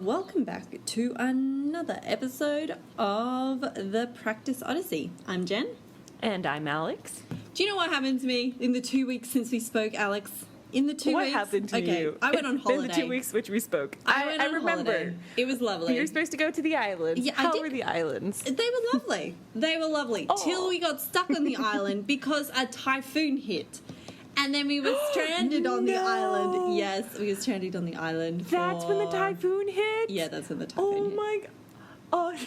welcome back to another episode of the Practice Odyssey. I'm Jen. And I'm Alex. Do you know what happened to me in the 2 weeks since we spoke, Alex? In the 2 weeks... What happened to you? I went on holiday. In the 2 weeks which we spoke. I went on remember. Holiday. It was lovely. You were supposed to go to the islands. Yeah, How were the islands? They were lovely. They were lovely. Oh. Till we got stuck on the island because a typhoon hit. And then we were stranded on the island. Yes, we were stranded on the island. That's when the typhoon hit? Yeah, that's when the typhoon hit. Oh my god. Oh no.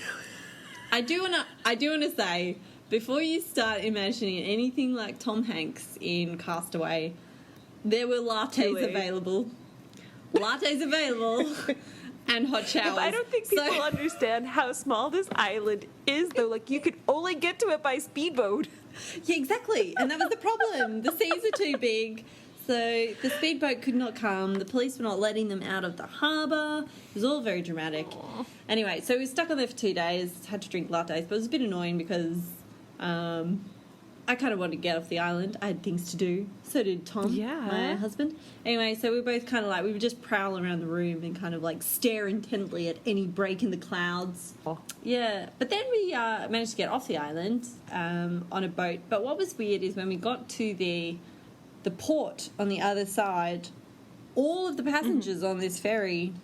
I do wanna say, before you start imagining anything like Tom Hanks in Castaway, there were lattes available. Lattes available. And hot showers. But I don't think people understand how small this island is, though. Like, you could only get to it by speedboat. Yeah, exactly. And that was the problem. The seas are too big, so the speedboat could not come. The police were not letting them out of the harbour. It was all very dramatic. Aww. Anyway, so we were stuck on there for 2 days, had to drink lattes, but it was a bit annoying because I kind of wanted to get off the island. I had things to do. So did Tom, my husband. Anyway, so we were both kind of like, we would just prowl around the room and kind of like stare intently at any break in the clouds. Oh. Yeah, but then we managed to get off the island on a boat. But what was weird is when we got to the port on the other side, all of the passengers on this ferry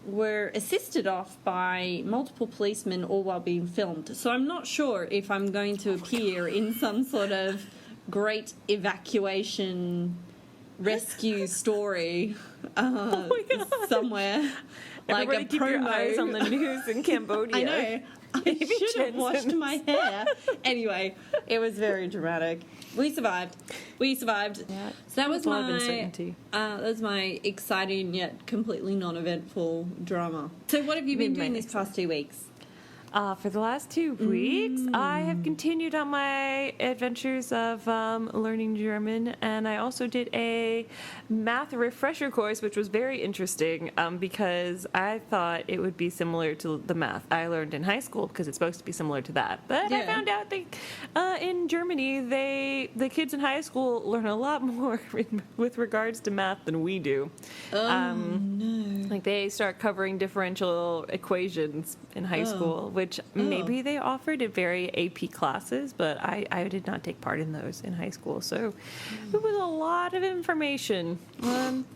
were assisted off by multiple policemen, all while being filmed. So I'm not sure if I'm going to appear in some sort of great evacuation rescue story somewhere. Everybody like a keep promo. Your eyes on the news in Cambodia. I know. I should have washed my hair. Anyway, it was very dramatic. We survived. Yeah. So that was my exciting yet completely non-eventful drama. So what have you been doing these past 2 weeks? For the last 2 weeks, I have continued on my adventures of learning German, and I also did a math refresher course, which was very interesting because I thought it would be similar to the math I learned in high school because it's supposed to be similar to that. But I found out that in Germany, the kids in high school learn a lot more with regards to math than we do. No. Like they start covering differential equations in high school, which maybe they offered at very AP classes, but I did not take part in those in high school. So it was a lot of information.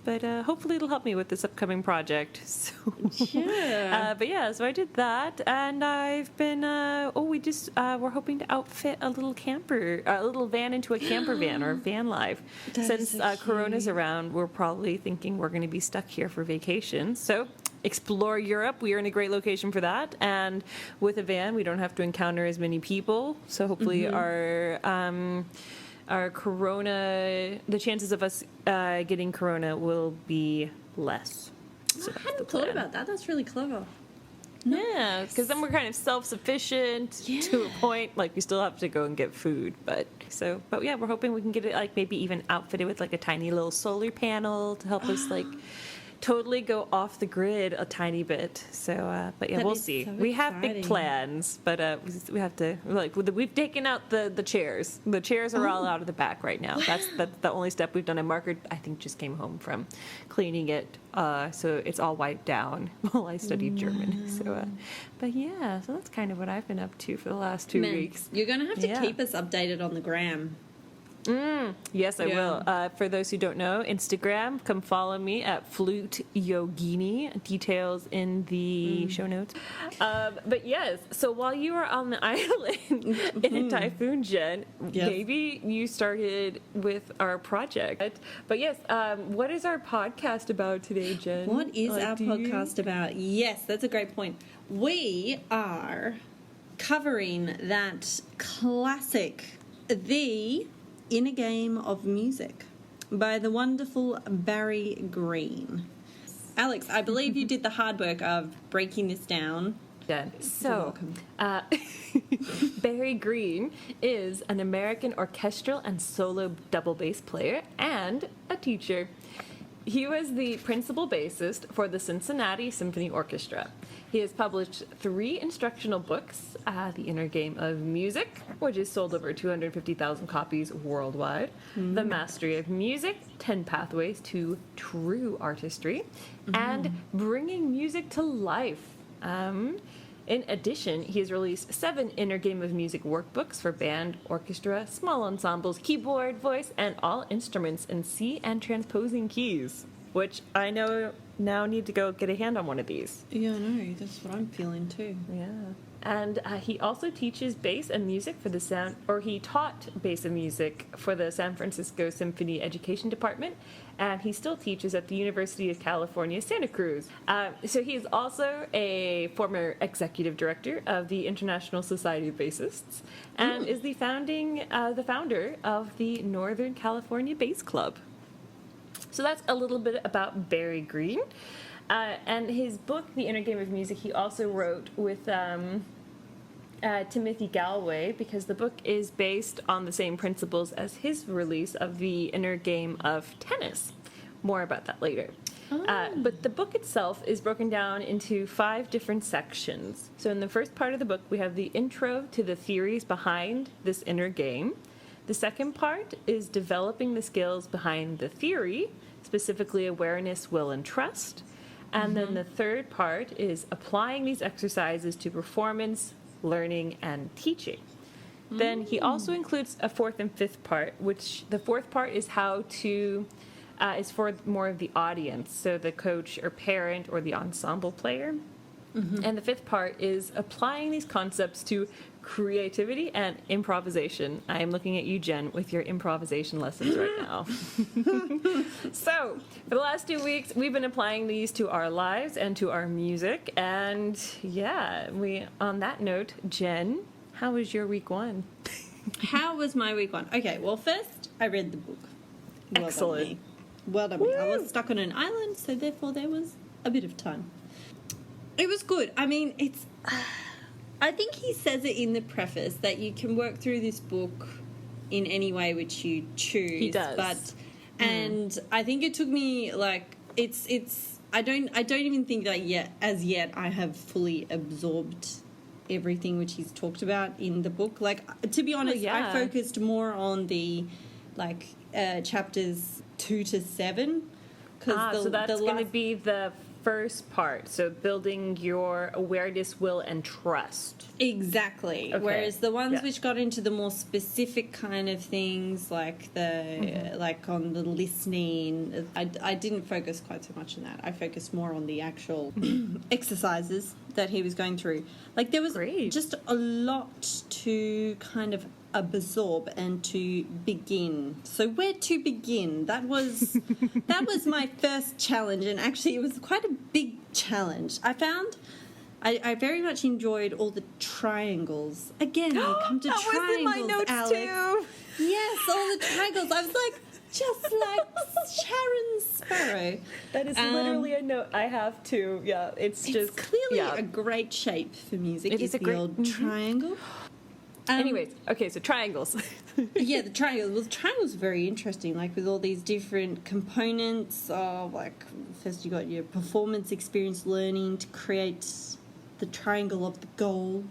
But hopefully it'll help me with this upcoming project. So, so I did that, and I've been, we're hoping to outfit a little van into a camper van or van life. Since Corona's around, we're probably thinking we're going to be stuck here for vacation. So explore Europe. We are in a great location for that, and with a van we don't have to encounter as many people, so hopefully our corona, the chances of us getting corona will be less. So I hadn't thought about that. That's really clever. Nice. Yeah, because then we're kind of self-sufficient to a point. Like, we still have to go and get food, but yeah, we're hoping we can get it, like, maybe even outfitted with like a tiny little solar panel to help us like totally go off the grid a tiny bit. So, but yeah, we'll see. We have big plans, but we have to, like, we've taken out the chairs. The chairs are all out of the back right now. That's the only step we've done. And Margaret, I think, just came home from cleaning it, so it's all wiped down while I studied German. So, but yeah, so that's kind of what I've been up to for the last 2 weeks. You're going to have to keep us updated on the gram. Yes, I will. For those who don't know, Instagram, come follow me at Flute Yogini. Details in the show notes. But yes, so while you were on the island in a typhoon, Jen, maybe you started with our project. But yes, what is our podcast about today, Jen? What is our podcast about? Yes, that's a great point. We are covering that classic, The In a Game of Music by the wonderful Barry Green. Alex, I believe you did the hard work of breaking this down. Yeah. So, Barry Green is an American orchestral and solo double bass player and a teacher. He was the principal bassist for the Cincinnati Symphony Orchestra. He has published 3 instructional books, The Inner Game of Music, which has sold over 250,000 copies worldwide, The Mastery of Music, 10 Pathways to True Artistry, and Bringing Music to Life. In addition, he has released 7 Inner Game of Music workbooks for band, orchestra, small ensembles, keyboard, voice, and all instruments in C and transposing keys, which I know now need to go get a hand on one of these. Yeah, I know. That's what I'm feeling too. Yeah. And he also teaches bass and music for he taught bass and music for the San Francisco Symphony Education Department, and he still teaches at the University of California, Santa Cruz. So he is also a former executive director of the International Society of Bassists, and is the founder of the Northern California Bass Club. So that's a little bit about Barry Green. And his book, The Inner Game of Music, he also wrote with Timothy Galway, because the book is based on the same principles as his release of The Inner Game of Tennis. More about that later. But the book itself is broken down into 5 different sections. So in the first part of the book, we have the intro to the theories behind this inner game. The second part is developing the skills behind the theory, specifically awareness, will, and trust. And then the third part is applying these exercises to performance, learning, and teaching. Then he also includes a 4th and 5th part, which the 4th part is how to, is for more of the audience, so the coach or parent or the ensemble player. And the 5th part is applying these concepts to creativity and improvisation. I am looking at you, Jen, with your improvisation lessons right now. So, for the last 2 weeks, we've been applying these to our lives and to our music. And yeah, on that note, Jen, how was your week 1? How was my week 1? Okay, well, first, I read the book. Excellent. Well done me. I was stuck on an island, so therefore there was a bit of time. It was good. I mean, I think he says it in the preface that you can work through this book in any way which you choose. He does. And I think it took me I don't even think that as yet I have fully absorbed everything which he's talked about in the book. Like, to be honest, I focused more on the chapters 2 to 7. So that's going to be the first part, so building your awareness, will, and trust. Exactly. Okay. Whereas the ones which got into the more specific kind of things, like like on the listening, I didn't focus quite so much on that. I focused more on the actual exercises that he was going through. Like, there was just a lot to kind of absorb and to begin. So where to begin? That was my first challenge, and actually it was quite a big challenge. I found I very much enjoyed all the triangles. Again, we come to that triangles, was in my notes Alex. too. Yes, all the triangles. I was like, just like Sharon Sparrow. That is literally a note I have too. Yeah, it's just clearly a great shape for music. It is a great old triangle. Anyways, okay, so triangles. Yeah, the triangles. Well, the triangles are very interesting, like with all these different components of, like, first you got your performance experience learning to create the triangle of the goal,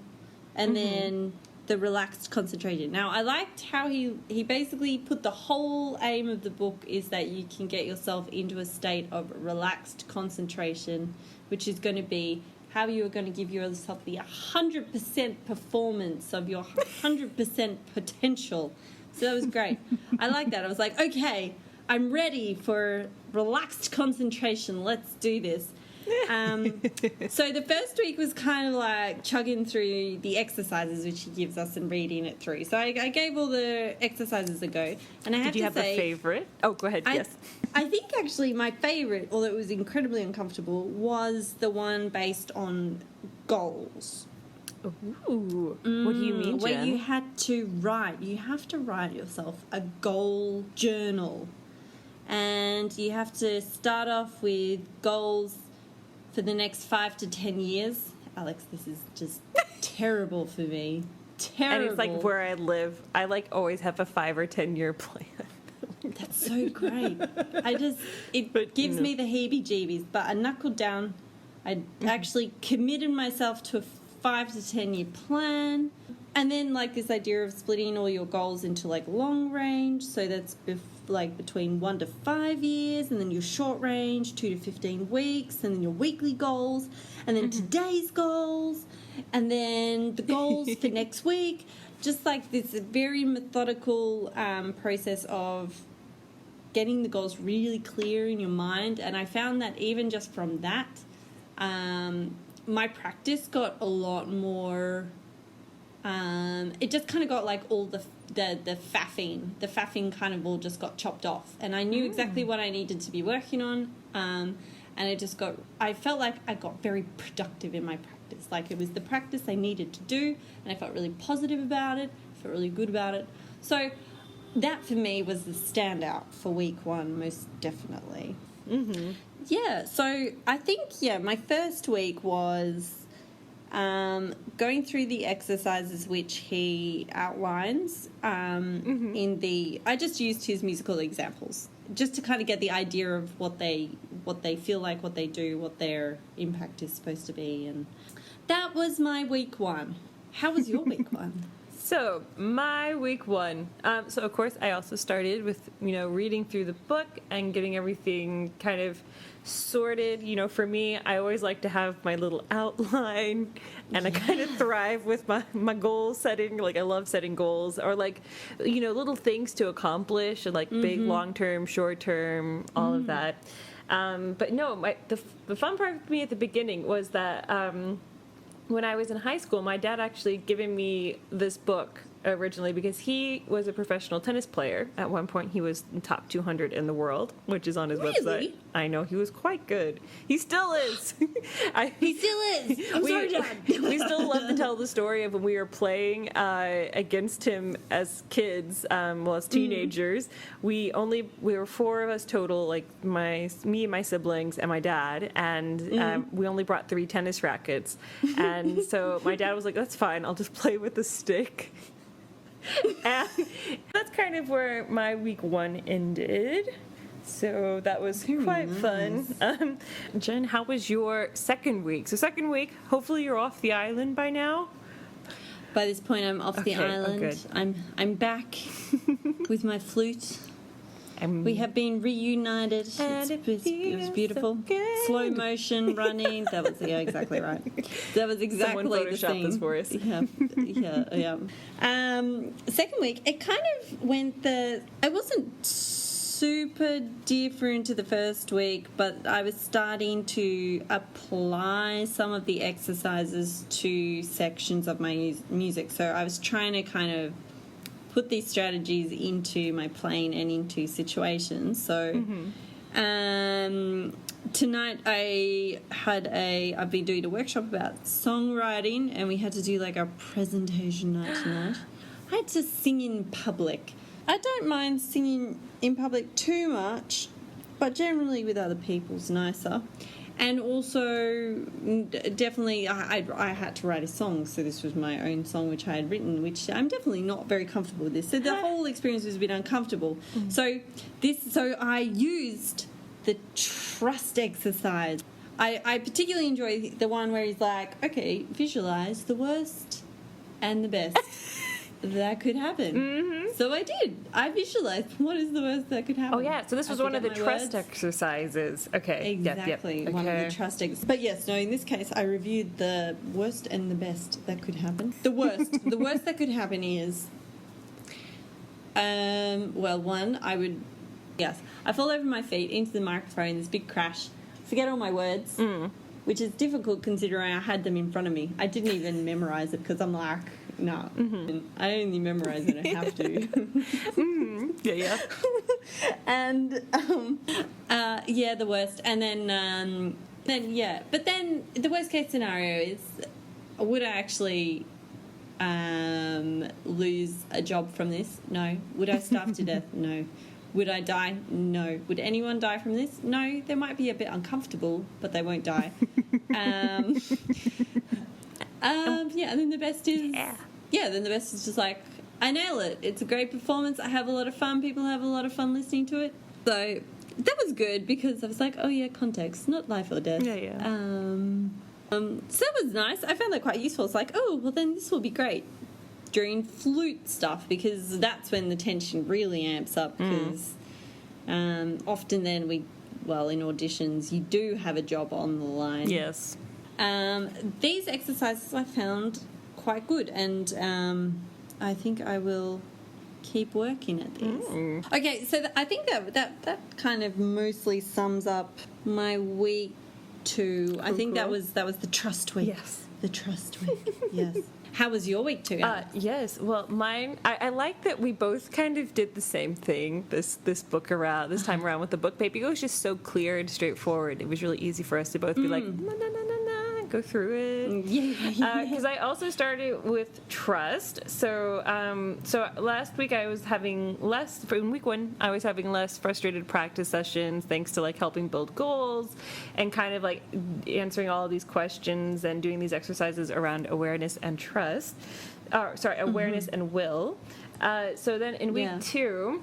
and then the relaxed concentration. Now, I liked how he basically put the whole aim of the book is that you can get yourself into a state of relaxed concentration, which is going to be how you are going to give yourself the 100% performance of your 100% potential. So that was great. I like that. I was like, okay, I'm ready for relaxed concentration. Let's do this. So the first week was kind of like chugging through the exercises which he gives us and reading it through. So I gave all the exercises a go. And I have to say... Did you have a favorite? Oh, go ahead, yes. I think actually my favourite, although it was incredibly uncomfortable, was the one based on goals. Ooh. What do you mean, Jen? Where you have to write yourself a goal journal. And you have to start off with goals for the next 5 to 10 years. Alex, this is just terrible for me. Terrible. And it's like where I live, I like always have a 5 or 10 year plan. That's so great. It gives me the heebie-jeebies. But I knuckled down. I actually committed myself to a 5 to 10 year plan. And then, like, this idea of splitting all your goals into, like, long range. So that's, between 1 to 5 years. And then your short range, 2 to 15 weeks. And then your weekly goals. And then today's goals. And then the goals for next week. Just, like, this very methodical process of getting the goals really clear in your mind. And I found that even just from that, my practice got a lot more... it just kind of got like all the faffing kind of all just got chopped off, and I knew exactly what I needed to be working on, and I felt like I got very productive in my practice. Like, it was the practice I needed to do, and I felt really positive about it, felt really good about it. So that for me was the standout for week 1, most definitely. Yeah, so I think, my first week was going through the exercises which he outlines in the... I just used his musical examples just to kind of get the idea of what they feel like, what they do, what their impact is supposed to be. And that was my week 1. How was your week 1? So, my week 1. So, of course, I also started with, reading through the book and getting everything kind of sorted. For me, I always like to have my little outline, and I kind of thrive with my goal setting. Like, I love setting goals, or like, little things to accomplish, and like big, long-term, short-term, all of that. But no, the fun part for me at the beginning was that when I was in high school, my dad actually given me this book originally because he was a professional tennis player. At one point, he was in top 200 in the world, which is on his website. I know, he was quite good. He still is. He still is. I'm sorry, Dad. We still love to tell the story of when we were playing against him as kids, as teenagers. We were 4 of us total, like me and my siblings and my dad, and we only brought 3 tennis rackets. And so my dad was like, "That's fine, I'll just play with the stick." And that's kind of where my week 1 ended. So that was quite fun. Jen, how was your second week? So second week, hopefully you're off the island by now. By this point, I'm off the island. Good. I'm back with my flute. We have been reunited. It was beautiful. So slow motion running. That was exactly right. That was exactly Someone the photoshopped scene. this for us. Yeah. Second week, it kind of went I wasn't super different to the first week, but I was starting to apply some of the exercises to sections of my music. So I was trying to kind of put these strategies into my playing and into situations. So tonight I've been doing a workshop about songwriting, and we had to do like a presentation night tonight. I had to sing in public. I don't mind singing in public too much, but generally with other people's nicer. And also, definitely, I had to write a song, so this was my own song which I had written, which I'm definitely not very comfortable with this. So the whole experience was a bit uncomfortable. So I used the trust exercise. I particularly enjoy the one where he's like, okay, visualize the worst and the best that could happen. So I did. I visualized what is the worst that could happen. Oh, yeah. So this was one of the trust exercises. Okay. Exactly. Yep. One of the trust exercises. But yes, no, in this case, I reviewed the worst and the best that could happen. The worst that could happen is, one, I fall over my feet into the microphone, this big crash, forget all my words, which is difficult considering I had them in front of me. I didn't even memorize it because I'm like, no, I only memorize it. I have to. Yeah. And the worst. And then But then the worst case scenario is, would I actually lose a job from this? No. Would I starve to death? No. Would I die? No. Would anyone die from this? No. They might be a bit uncomfortable, but they won't die. And then the best is... then the best is just like, I nail it. It's a great performance. I have a lot of fun. People have a lot of fun listening to it. So that was good because I was like, oh yeah, context, not life or death. Yeah. So that was nice. I found that quite useful. It's like, oh, well then this will be great during flute stuff because that's when the tension really amps up because often then in auditions you do have a job on the line. Yes. These exercises I found quite good and I think I will keep working at these. Okay, so I think that kind of mostly sums up my week 2. I think that was the trust week. Yes. The trust week. Yes. How was your week 2? Yes. Well, mine. I like that we both kind of did the same thing this time around with the book paper. It was just so clear and straightforward. It was really easy for us to both be like, no, go through it. Yeah. Because I also started with trust. So last week I was having less. In week 1, I was having less frustrated practice sessions thanks to like helping build goals and kind of like answering all of these questions and doing these exercises around awareness and trust. Awareness and will. So then in week 2.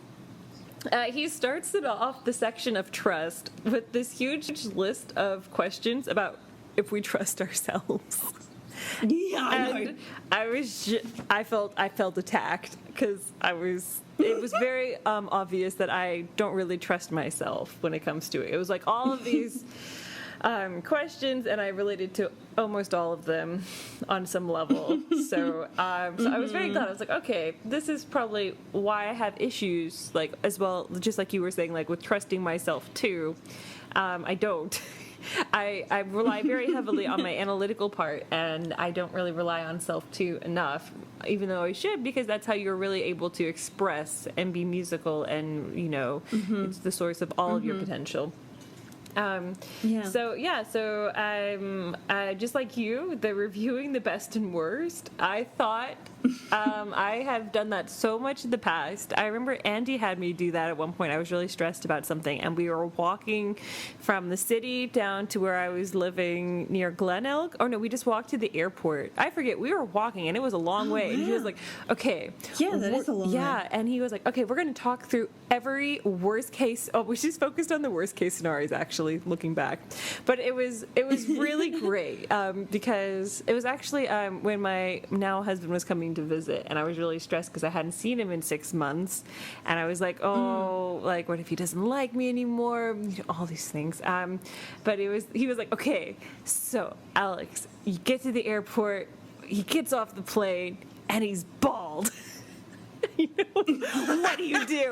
He starts it off the section of trust with this huge list of questions about if we trust ourselves. Yeah, I know. I felt attacked because it was very obvious that I don't really trust myself when it comes to it. It was like all of these questions, and I related to almost all of them on some level. So I was very glad. I was like, okay, this is probably why I have issues, like as well, just like you were saying, like with trusting myself too. I don't. I rely very heavily on my analytical part, and I don't really rely on self-too enough, even though I should, because that's how you're really able to express and be musical, and, it's the source of all of your potential. So I'm just like you, the reviewing the best and worst. I thought I have done that so much in the past. I remember Andy had me do that at one point. I was really stressed about something, and we were walking from the city down to where I was living near Glen Elk. Oh no, we just walked to the airport. I forget. We were walking, and it was a long way. And he was like, "Okay, yeah, that is a long way." Yeah, and he was like, "Okay, we're going to talk through every worst case." Oh, we just focused on the worst case scenarios, actually, looking back. But it was really great because it was actually when my now husband was coming to visit, and I was really stressed because I hadn't seen him in 6 months, and I was like, oh, like what if he doesn't like me anymore? All these things. But he was like, okay, so Alex, you get to the airport, he gets off the plane, and he's bald. What do you do?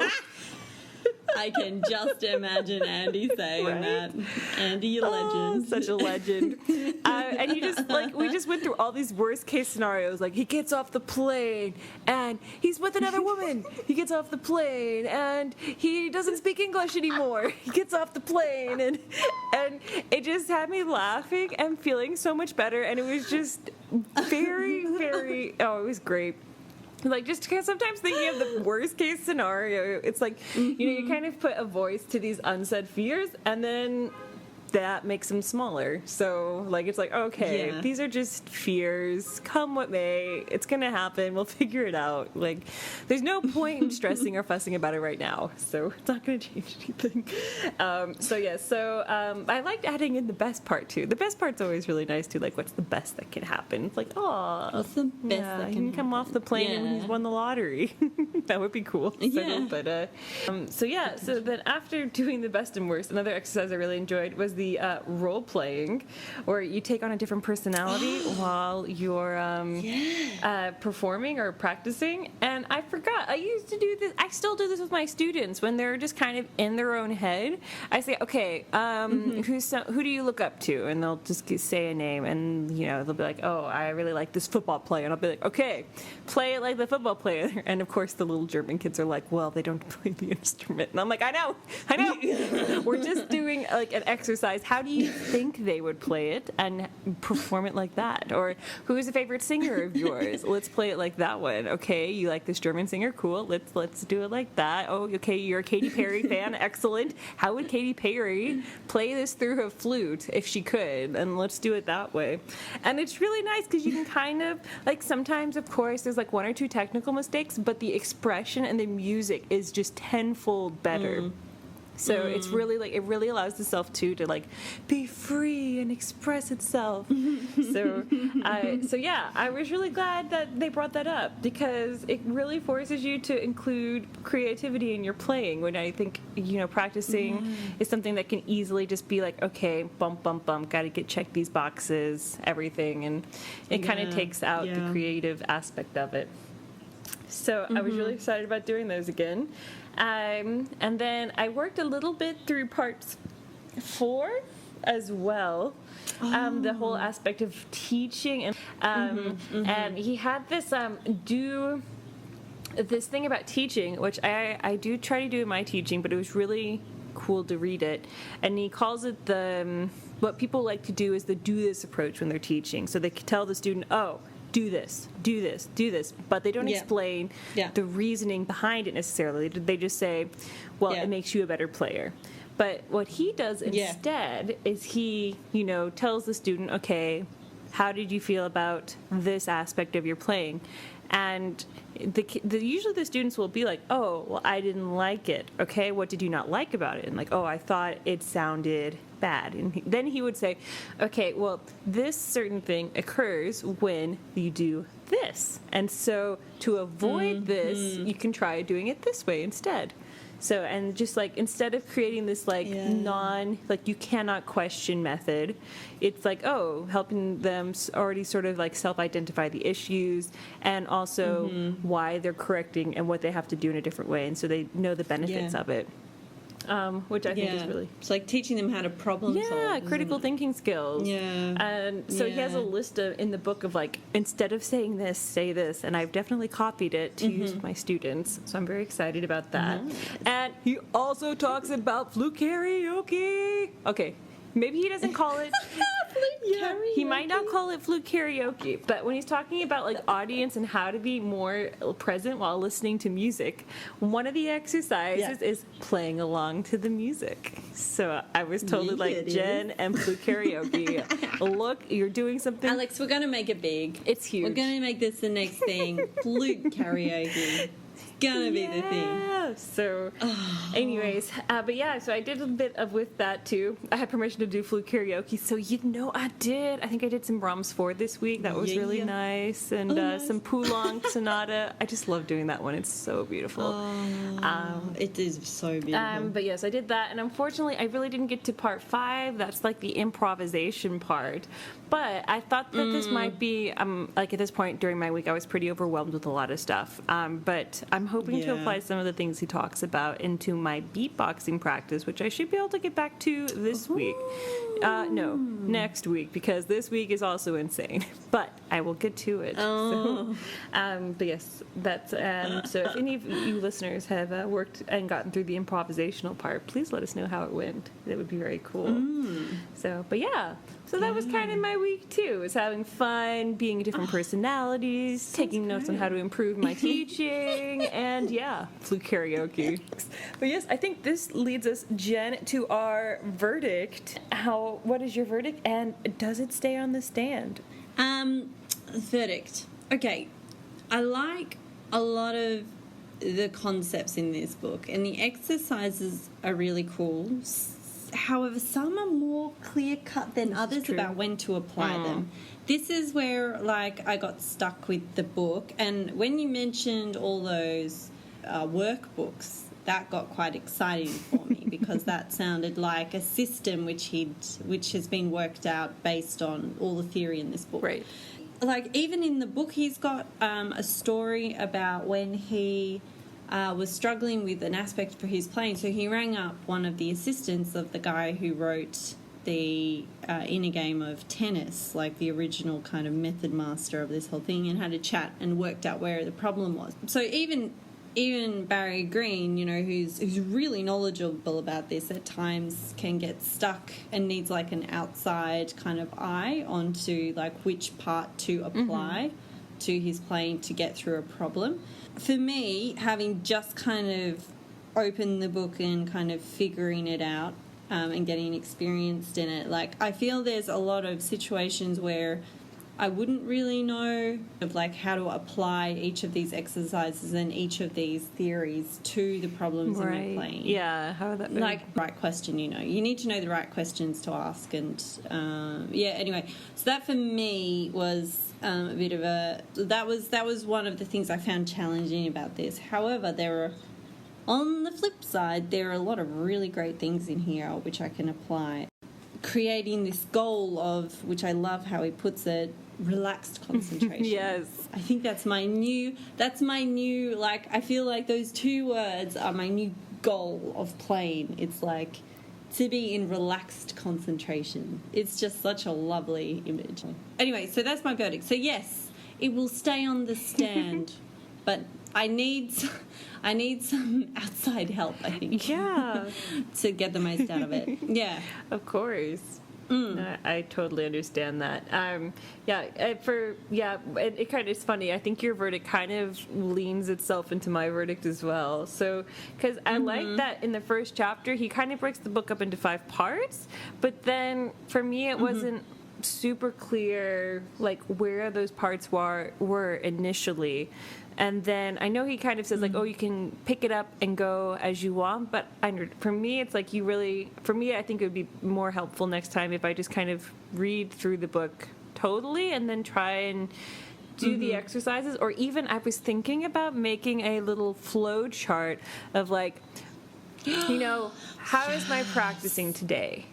I can just imagine Andy saying that. Andy, you legend. Such a legend. And you just, we just went through all these worst case scenarios. Like, he gets off the plane, and he's with another woman. He gets off the plane, and he doesn't speak English anymore. He gets off the plane, and it just had me laughing and feeling so much better. And it was just very, very, it was great. Like, just because sometimes thinking of the worst case scenario, it's like, you kind of put a voice to these unsaid fears, and then that makes them smaller. So, like, it's like, okay, these are just fears. Come what may, it's going to happen. We'll figure it out. Like, there's no point in stressing or fussing about it right now. So it's not going to change anything. I liked adding in the best part, too. The best part's always really nice, too. Like, what's the best that can happen? It's like, oh, what's the best that can come off the plane and he's won the lottery. That would be cool. So then after doing the best and worst, another exercise I really enjoyed was the role playing, where you take on a different personality while you're performing or practicing. And I forgot, I used to do this, I still do this with my students when they're just kind of in their own head. I say, okay, who do you look up to? And they'll just say a name, and they'll be like, oh, I really like this football player. And I'll be like, okay, play it like the football player. And of course the little German kids are like, well, they don't play the instrument. And I'm like, I know. We're just doing like an exercise exercise, how do you think they would play it and perform it like that? Or who's a favorite singer of yours? Let's play it like that one. Okay, you like this German singer? Cool. Let's do it like that. Oh, okay, you're a Katy Perry fan? Excellent. How would Katy Perry play this through her flute if she could? And let's do it that way. And it's really nice because you can kind of, like, sometimes, of course, there's like one or two technical mistakes, but the expression and the music is just tenfold better. So it's really like, it really allows the self to like be free and express itself. So yeah, I was really glad that they brought that up because it really forces you to include creativity in your playing, when I think, practicing is something that can easily just be like, okay, bump, bump, bump, got to check these boxes, everything. And it kind of takes out the creative aspect of it. So I was really excited about doing those again. And then I worked a little bit through parts 4 as well. The whole aspect of teaching. And he had this do this thing about teaching, which I do try to do in my teaching, but it was really cool to read it. And he calls it the, what people like to do is the do this approach when they're teaching. So they tell the student, oh, do this, do this, do this, but they don't explain the reasoning behind it necessarily. They just say, well, it makes you a better player. But what he does instead is he, tells the student, okay, how did you feel about this aspect of your playing? And usually the students will be like, oh, well, I didn't like it. Okay, what did you not like about it? And like, oh, I thought it sounded bad. And then he would say, okay, well, this certain thing occurs when you do this. And so to avoid this, you can try doing it this way instead. So, and just like, instead of creating this like you cannot question method, it's like, oh, helping them already sort of like self-identify the issues and also why they're correcting and what they have to do in a different way. And so they know the benefits of it. Which I think is really... It's like teaching them how to problem solve. Yeah, critical thinking skills. Yeah. And so he has a list in the book of like, instead of saying this, say this. And I've definitely copied it to use with my students. So I'm very excited about that. And he also talks about flute karaoke. Okay. Maybe he doesn't call it flute karaoke. He might not call it flute karaoke, but when he's talking about like audience and how to be more present while listening to music, one of the exercises is playing along to the music. So I was totally like, Jen and flute karaoke. Look, you're doing something. Alex, we're going to make it big. It's huge. We're going to make this the next thing. Flute karaoke. Gonna be the thing. So, anyways, but yeah, so I did a bit of with that too. I had permission to do flute karaoke, so I did. I think I did some Brahms 4 this week. That was really nice, and some Poulenc Sonata. I just love doing that one. It's so beautiful. It is so beautiful. But yes, I did that, and unfortunately, I really didn't get to part 5. That's like the improvisation part. But I thought that this might be, like at this point during my week, I was pretty overwhelmed with a lot of stuff. But I'm hoping to apply some of the things he talks about into my beatboxing practice, which I should be able to get back to this week. No, next week, because this week is also insane. But I will get to it. So, but yes, that's, so if any of you listeners have worked and gotten through the improvisational part, please let us know how it went. That would be very cool. So, but yeah. So that was kind of my week, too. It was having fun, being different personalities, taking notes on how to improve my teaching, and, flute karaoke. But, yes, I think this leads us, Jen, to our verdict. What is your verdict, and does it stay on the stand? Verdict. Okay. I like a lot of the concepts in this book, and the exercises are really cool. However, some are more clear-cut than others about when to apply them. This is where, like, I got stuck with the book. And when you mentioned all those workbooks, that got quite exciting for me because that sounded like a system which has been worked out based on all the theory in this book. Right. Like, even in the book, he's got a story about when he... was struggling with an aspect for his playing, so he rang up one of the assistants of the guy who wrote the inner game of tennis, like the original kind of method master of this whole thing, and had a chat and worked out where the problem was. So even even Barry Green, you know, who's really knowledgeable about this, at times can get stuck and needs like an outside kind of eye onto like which part to apply to his playing to get through a problem. For me, having just kind of opened the book and kind of figuring it out and getting experienced in it, like I feel there's a lot of situations where I wouldn't really know of like how to apply each of these exercises and each of these theories to the problems in your playing. Yeah, how that like right question, you know. You need to know the right questions to ask, and anyway. So that for me was a bit of a that was one of the things I found challenging about this. However, on the flip side, there are a lot of really great things in here which I can apply. Creating this goal of, which I love how he puts it, relaxed concentration. Yes. I think that's my new, like, I feel like those two words are my new goal of playing. It's like to be in relaxed concentration. It's just such a lovely image. Anyway, so that's my verdict. So yes, it will stay on the stand, but I need some outside help, I think. Yeah. To get the most out of it. Yeah. Of course. I totally understand that. It kind of is funny. I think your verdict kind of leans itself into my verdict as well. So, because I like that in the first chapter, he kind of breaks the book up into 5 parts, but then for me, it wasn't super clear like where those parts were initially. And then I know he kind of says, like, oh, you can pick it up and go as you want. But for me, it's like I think it would be more helpful next time if I just kind of read through the book totally and then try and do the exercises. Or even I was thinking about making a little flow chart of, like, you know, how is my practicing today?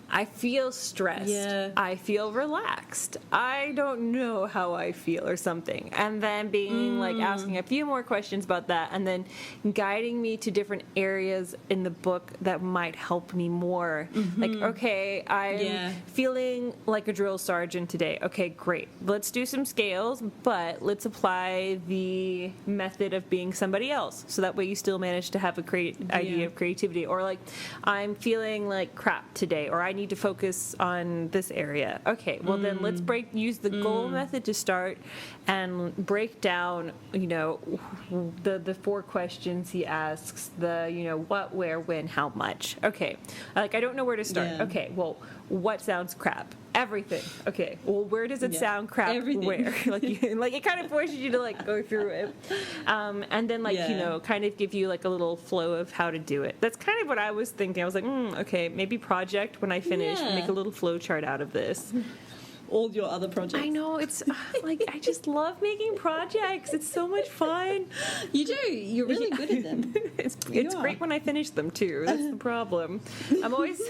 I feel stressed. Yeah. I feel relaxed. I don't know how I feel or something. And then being like asking a few more questions about that and then guiding me to different areas in the book that might help me more. Like, okay, I'm feeling like a drill sergeant today. Okay, great. Let's do some scales, but let's apply the method of being somebody else. So that way you still manage to have a idea of creativity. Or like, I'm feeling like crap today, or I need to focus on this area. Okay, well then let's use the goal method to start and break down, you know, the 4 questions he asks, the, you know, what, where, when, how much. Okay, like I don't know where to start. Yeah. Okay, well, what sounds crap? Everything. Okay, well, where does it sound crap? Everything. Where? like it kind of forces you to like go through it, and then like you know, kind of give you like a little flow of how to do it. That's kind of what I was thinking. I was like, okay, maybe project when I finish, make a little flow chart out of this. All your other projects. I know, it's like I just love making projects. It's so much fun. You do. You're really good at them. It's great when I finish them too. That's the problem. I'm always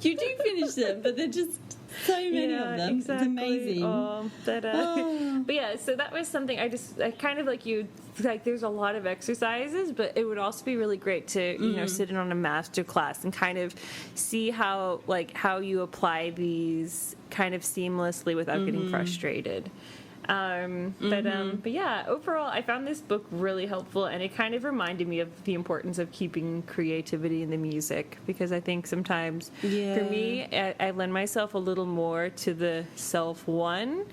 you do finish them, but they're just so many of them. Exactly. It's amazing. But yeah, so that was something I kind of like you. Like, there's a lot of exercises, but it would also be really great to you know sit in on a master class and kind of see how you apply these kind of seamlessly without getting frustrated. But yeah, overall, I found this book really helpful, and it kind of reminded me of the importance of keeping creativity in the music, because I think sometimes for me, I lend myself a little more to the self one.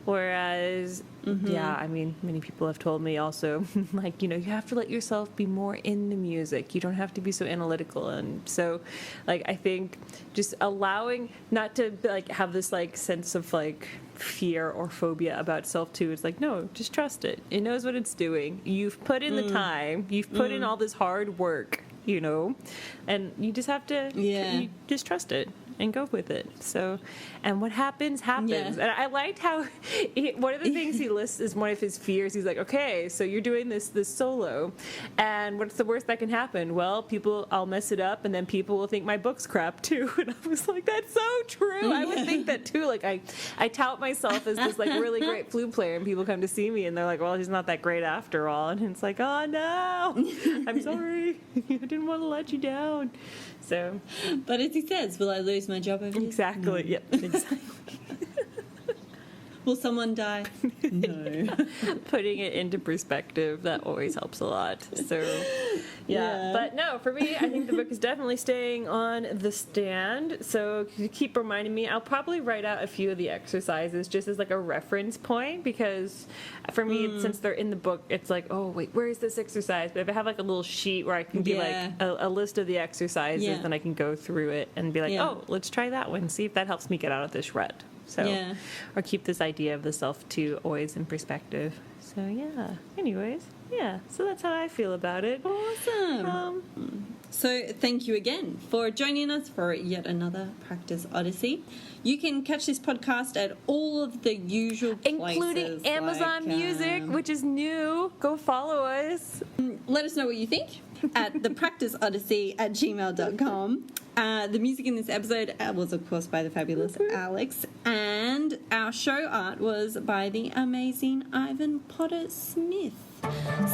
Whereas, I mean, many people have told me also, like, you know, you have to let yourself be more in the music. You don't have to be so analytical. And so, like, I think just allowing not to, like, have this, like, sense of, like, fear or phobia about self, too. It's like, no, just trust it. It knows what it's doing. You've put in the time. You've put in all this hard work, you know, and you just have to you just trust it and go with it. So, and what happens. Yeah. And I liked how one of the things he lists is one of his fears. He's like, okay, so you're doing this solo, and what's the worst that can happen? Well, I'll mess it up, and then people will think my book's crap too. And I was like, that's so true. I would think that too. Like I tout myself as this like really great flute player, and people come to see me, and they're like, well, he's not that great after all. And it's like, oh no, I'm sorry. I didn't want to let you down. So, but as he says, will I lose my job over this? Exactly. No. Yep. Exactly. Will someone die? No. Putting it into perspective, that always helps a lot. So, yeah. But no, for me, I think the book is definitely staying on the stand. So keep reminding me. I'll probably write out a few of the exercises just as like a reference point, because for me, since they're in the book, it's like, oh, wait, where is this exercise? But if I have like a little sheet where I can be like a list of the exercises, then I can go through it and be like, oh, let's try that one. See if that helps me get out of this rut. So, or keep this idea of the self too always in perspective. So yeah. Anyways, yeah. So that's how I feel about it. Awesome. So thank you again for joining us for yet another Practice Odyssey. You can catch this podcast at all of the usual places, including Amazon Music, which is new. Go follow us. Let us know what you think at thepracticeodyssey@gmail.com. The music in this episode was, of course, by the fabulous Alex, and our show art was by the amazing Ivan Potter Smith.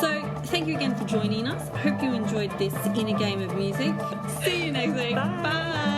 So, thank you again for joining us. Hope you enjoyed this inner game of music. See you next week. Bye.